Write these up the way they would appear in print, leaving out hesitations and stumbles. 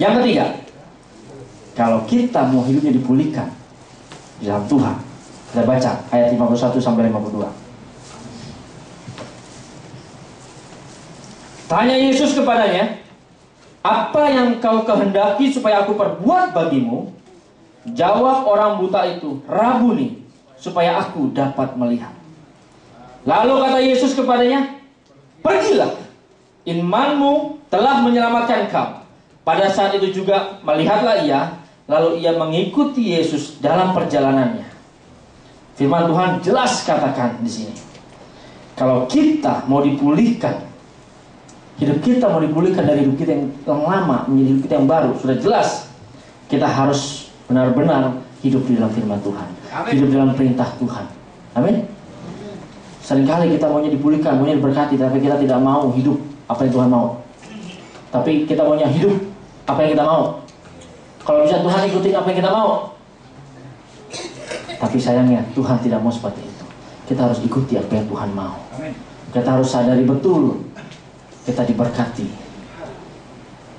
Yang ketiga, kalau kita mau hidupnya dipulihkan di dalam Tuhan, kita baca ayat 51 sampai 52. Tanya Yesus kepadanya, apa yang kau kehendaki supaya aku perbuat bagimu? Jawab orang buta itu, Rabuni, supaya aku dapat melihat. Lalu kata Yesus kepadanya, pergilah, imanmu telah menyelamatkan kau. Pada saat itu juga melihatlah ia, lalu ia mengikuti Yesus dalam perjalanannya. Firman Tuhan jelas katakan di sini, kalau kita mau dipulihkan, hidup kita mau dipulihkan dari hidup kita yang lama menjadi hidup kita yang baru, sudah jelas kita harus benar-benar hidup di dalam firman Tuhan. Amin. Hidup dalam perintah Tuhan. Amin. Seringkali kita maunya dipulihkan, maunya diberkati, tapi kita tidak mau hidup apa yang Tuhan mau. Tapi kita maunya hidup apa yang kita mau. Kalau bisa Tuhan ikutin apa yang kita mau. Tapi sayangnya Tuhan tidak mau seperti itu. Kita harus ikuti apa yang Tuhan mau. Kita harus sadari betul kita diberkati.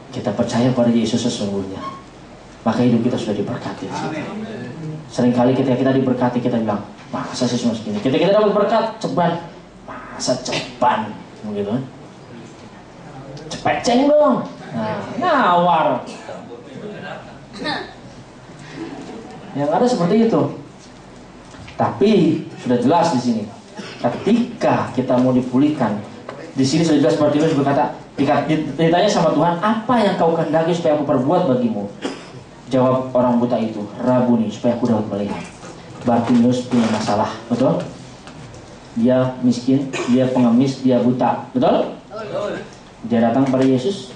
Kita percaya pada Yesus sesungguhnya, maka hidup kita sudah diberkati. Seringkali ketika kita diberkati, kita bilang, masa sih cuma segini. Ketika kita dapat berkat, ceban, masa ceban, begitu. Cepeceng dong. Nah, nawar. Yang ada seperti itu. Tapi sudah jelas di sini, ketika kita mau dipulihkan, di sini sudah jelas Bartimeus berkata, ditanya sama Tuhan, apa yang kau kehendaki supaya aku perbuat bagimu? Jawab orang buta itu, Rabuni, supaya aku dapat melihat. Bartimeus punya masalah, betul? Dia miskin, dia pengemis, dia buta, betul? Dia datang pada Yesus.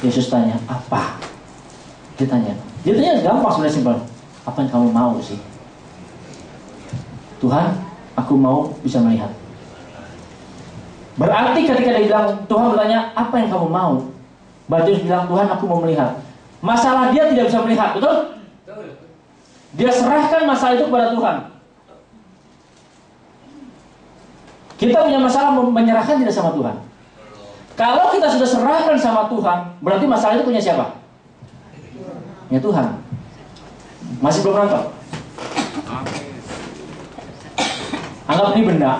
Yesus tanya, apa? Dia tanya gampang sebenarnya, simpel. Apa yang kamu mau sih? Tuhan, aku mau bisa melihat. Berarti ketika dia bilang, Tuhan bertanya, apa yang kamu mau? Bartimeus bilang, Tuhan, aku mau melihat. Masalah dia tidak bisa melihat, betul? Dia serahkan masalah itu kepada Tuhan. Kita punya masalah menyerahkan tidak sama Tuhan. Kalau kita sudah serahkan sama Tuhan, berarti masalah itu punya siapa? Punya Tuhan. Masih belum nangkep? Anggap ini benda.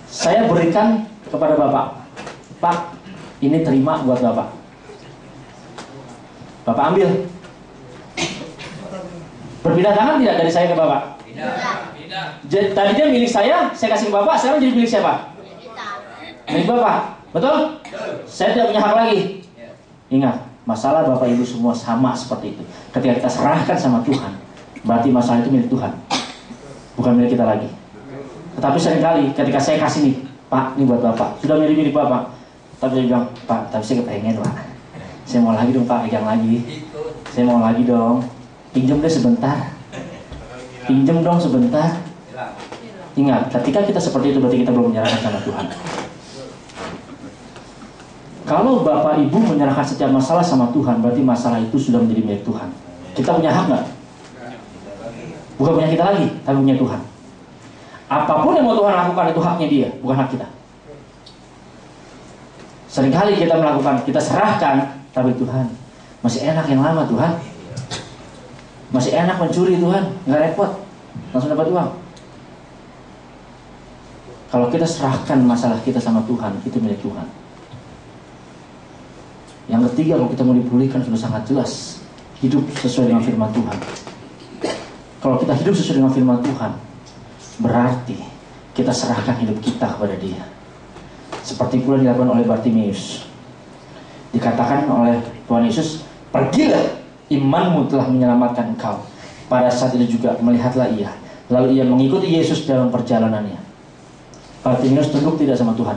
Saya berikan kepada Bapak. Pak, ini terima buat Bapak. Bapak ambil. Berpindah tangan tidak dari saya ke Bapak? Tidak. Tadinya milik saya kasih ke Bapak, sekarang jadi milik siapa? Milik Bapak. Betul? Saya tidak punya hak lagi. Ingat, masalah Bapak Ibu semua sama seperti itu. Ketika kita serahkan sama Tuhan, berarti masalah itu milik Tuhan, bukan milik kita lagi. Tetapi seringkali ketika saya kasih nih, Pak, ini buat Bapak, sudah milik Bapak, tapi saya bilang, Pak, tapi saya kepengen Pak, saya mau lagi dong Pak, pegang lagi, saya mau lagi dong, pinjam deh sebentar, pinjam dong sebentar. Ingat, ketika kita seperti itu berarti kita belum menyerahkan sama Tuhan. Kalau Bapak Ibu menyerahkan setiap masalah sama Tuhan, berarti masalah itu sudah menjadi milik Tuhan. Kita punya hak nggak? Bukan punya kita lagi, tapi punya Tuhan. Apapun yang mau Tuhan lakukan itu haknya dia, bukan hak kita. Seringkali kita melakukan, kita serahkan, tapi Tuhan, masih enak yang lama Tuhan. Masih enak mencuri Tuhan, nggak repot, langsung dapat uang. Kalau kita serahkan masalah kita sama Tuhan, itu milik Tuhan. Yang ketiga, kalau kita mau dipulihkan sudah sangat jelas, hidup sesuai dengan firman Tuhan. Kalau kita hidup sesuai dengan firman Tuhan, berarti kita serahkan hidup kita kepada Dia. Seperti pula dilakukan oleh Bartimeus. Dikatakan oleh Tuhan Yesus, pergilah, imanmu telah menyelamatkan engkau. Pada saat itu juga melihatlah ia, lalu ia mengikuti Yesus dalam perjalanannya. Bartimeus tunduk tidak sama Tuhan?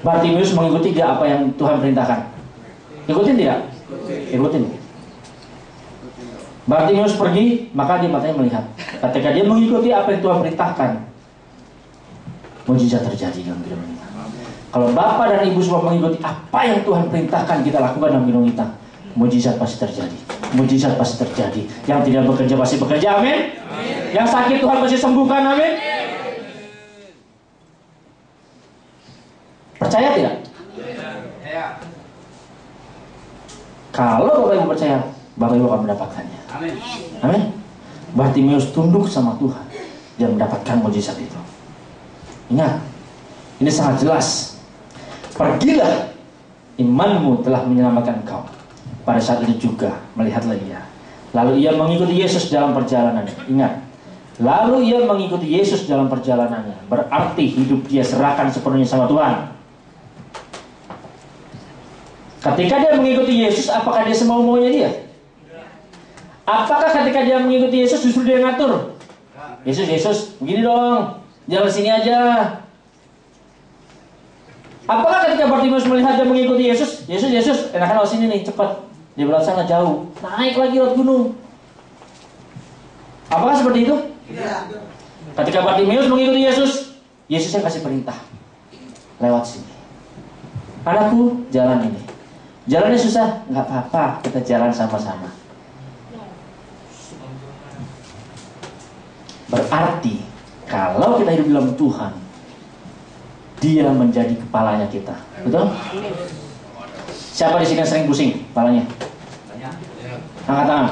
Bartimeus mengikuti tidak apa yang Tuhan perintahkan? Ikutin tidak? Ikutin. Bartimeus pergi, maka dia matanya melihat. Ketika dia mengikuti apa yang Tuhan perintahkan, mujizat terjadi dalam hidup kita. Kalau Bapak dan Ibu semua mengikuti apa yang Tuhan perintahkan kita lakukan dalam hidup kita, mujizat pasti terjadi. Mujizat pasti terjadi. Yang tidak bekerja pasti bekerja, amin. Yang sakit Tuhan pasti sembuhkan, amin. Percaya tidak? Kalau Bapak Ibu percaya, Bapak Ibu akan mendapatkannya. Amin. Bartimeus tunduk sama Tuhan dan mendapatkan mujizat itu. Ingat, ini sangat jelas. Pergilah, imanmu telah menyelamatkan engkau. Pada saat itu juga melihatlah ia. Lalu ia mengikuti Yesus dalam perjalanannya. Ingat, lalu ia mengikuti Yesus dalam perjalanannya. Berarti hidup dia serahkan sepenuhnya sama Tuhan. Ketika dia mengikuti Yesus, apakah dia semau-maunya dia? Apakah ketika dia mengikuti Yesus justru dia ngatur? Yesus, begini dong, jalan sini aja. Apakah ketika Bartimeus melihat dia mengikuti Yesus, enakan lewat sini nih, cepat. Dia berlalu sana jauh, naik lagi lewat gunung. Apakah seperti itu? Tidak. Ketika Bartimeus mengikuti Yesus, Yesus yang kasih perintah, lewat sini. Anakku, jalan ini. Jalannya susah, nggak apa-apa, kita jalan sama-sama. Berarti kalau kita hidup dalam Tuhan, Dia menjadi kepalanya kita. Betul? Siapa di sini yang sering pusing kepalanya? Angkat tangan.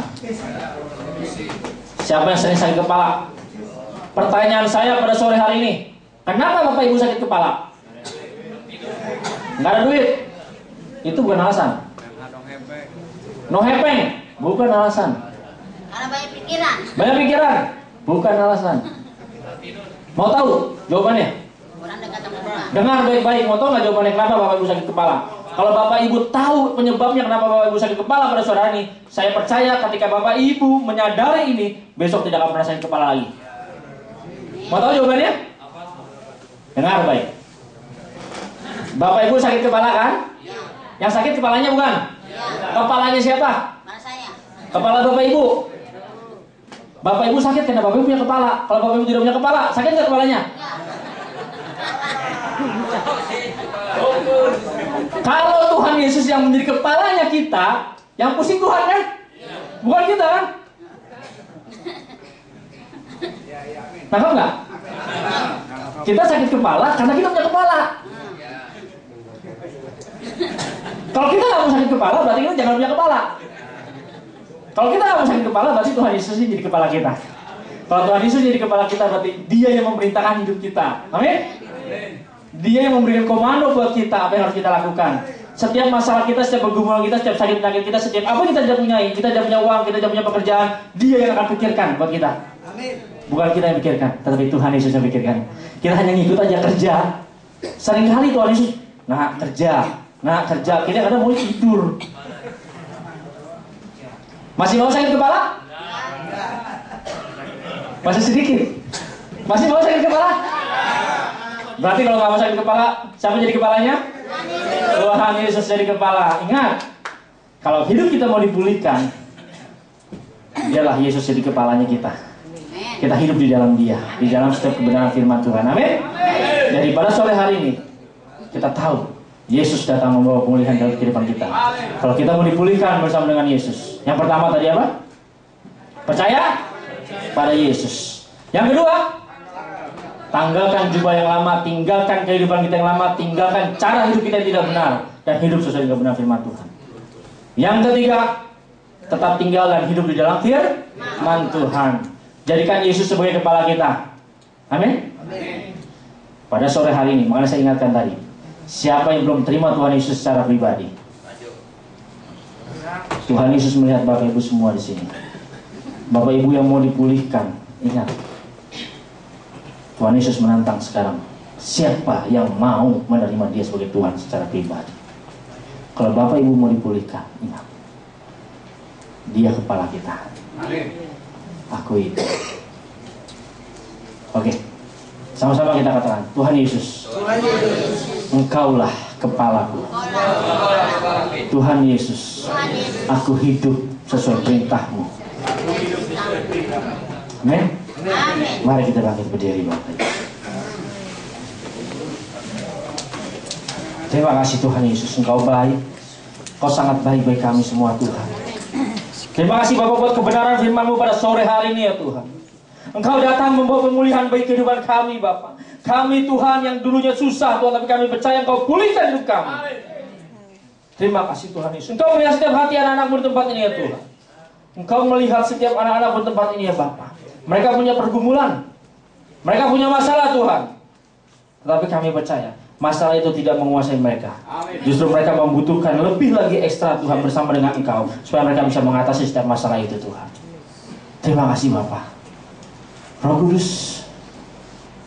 Siapa yang sering sakit kepala? Pertanyaan saya pada sore hari ini, kenapa Bapak Ibu sakit kepala? Nggak ada duit. Itu bukan alasan. No hepeng, bukan alasan. Karena banyak pikiran. Banyak pikiran, bukan alasan. Mau tahu jawabannya? Dengar baik-baik, mau tahu nggak jawabannya kenapa Bapak Ibu sakit kepala? Kalau Bapak Ibu tahu penyebabnya kenapa Bapak Ibu sakit kepala pada sore hari ini, saya percaya ketika Bapak Ibu menyadari ini, besok tidak akan pernah sakit kepala lagi. Mau tahu jawabannya? Dengar baik. Bapak Ibu sakit kepala kan? Yang sakit kepalanya bukan? Kepalanya siapa? Kepala Bapak Ibu. Bapak Ibu sakit karena Bapak Ibu punya kepala. Kalau Bapak Ibu tidak punya kepala, sakit nggak kepalanya? Kalau Tuhan Yesus yang menjadi kepalanya kita, yang pusing Tuhan kan? Bukan kita kan? Nangkap nggak? Kita sakit kepala karena kita punya kepala. Kalau kita nggak mau sakit kepala, berarti kita jangan punya kepala. Kalau kita nggak mau sakit kepala, berarti Tuhan Yesus ini jadi kepala kita. Kalau Tuhan Yesus jadi kepala kita, berarti Dia yang memerintahkan hidup kita. Amin? Dia yang memberikan komando buat kita apa yang harus kita lakukan. Setiap masalah kita, setiap pergumulan kita, setiap sakit penyakit kita, setiap apa kita tidak punya, kita tidak punya uang, kita tidak punya pekerjaan, Dia yang akan pikirkan buat kita. Bukan kita yang pikirkan, tetapi Tuhan Yesus yang pikirkan. Kita hanya ngikut aja kerja. Seringkali Tuhan Yesus, kerja, kita kadang mau tidur. Masih mau sakit kepala? Masih sedikit. Masih mau sakit kepala? Berarti kalau nggak mau sakit kepala, siapa jadi kepalanya? Tuhan Yesus jadi kepala. Ingat, kalau hidup kita mau dipulihkan, Dialah Yesus jadi kepalanya kita. Kita hidup di dalam Dia, di dalam setiap kebenaran firman Tuhan. Amin. Jadi pada sore hari ini kita tahu Yesus datang membawa pemulihan dalam kehidupan kita. Kalau kita mau dipulihkan bersama dengan Yesus, yang pertama tadi apa? Percaya pada Yesus. Yang kedua, tanggalkan jubah yang lama, tinggalkan kehidupan kita yang lama, tinggalkan cara hidup kita yang tidak benar, dan hidup sesuai dengan benar firman Tuhan. Yang ketiga, tetap tinggal dan hidup di dalam firman Tuhan. Jadikan Yesus sebagai kepala kita. Amin. Pada sore hari ini, makanya saya ingatkan tadi, siapa yang belum terima Tuhan Yesus secara pribadi, Tuhan Yesus melihat Bapak Ibu semua di sini. Bapak Ibu yang mau dipulihkan, ingat, Tuhan Yesus menantang sekarang. Siapa yang mau menerima Dia sebagai Tuhan secara pribadi? Kalau Bapak Ibu mau dipulihkan, ingat, Dia kepala kita. Aku itu. Oke, sama-sama kita katakan, Tuhan Yesus, Engkaulah kepalaku. Tuhan Yesus, aku hidup sesuai perintah-Mu. Amin. Mari kita bangkit berdiri, Bapak. Terima kasih Tuhan Yesus, Engkau baik. Kau sangat baik bagi kami semua, Tuhan. Terima kasih Bapak buat kebenaran firman-Mu pada sore hari ini ya Tuhan. Engkau datang membawa pemulihan bagi kehidupan kami, Bapak. Kami Tuhan yang dulunya susah Tuhan, tapi kami percaya Engkau pulihkan hidup kami. Terima kasih Tuhan Yesus. Engkau melihat setiap hati anak-anak-Mu di tempat ini ya Tuhan. Engkau melihat setiap anak-anak di tempat ini ya Bapa. Mereka punya pergumulan. Mereka punya masalah Tuhan. Tetapi kami percaya masalah itu tidak menguasai mereka. Justru mereka membutuhkan lebih lagi ekstra Tuhan bersama dengan Engkau, supaya mereka bisa mengatasi setiap masalah itu Tuhan. Terima kasih Bapa. Roh Kudus,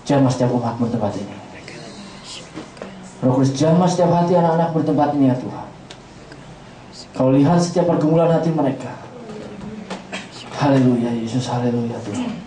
jamah setiap umat bertempat ini. Roh Kudus, jamah setiap hati anak-anak bertempat ini ya Tuhan. Kau lihat setiap pergumulan hati mereka. Haleluya Yesus, haleluya Tuhan.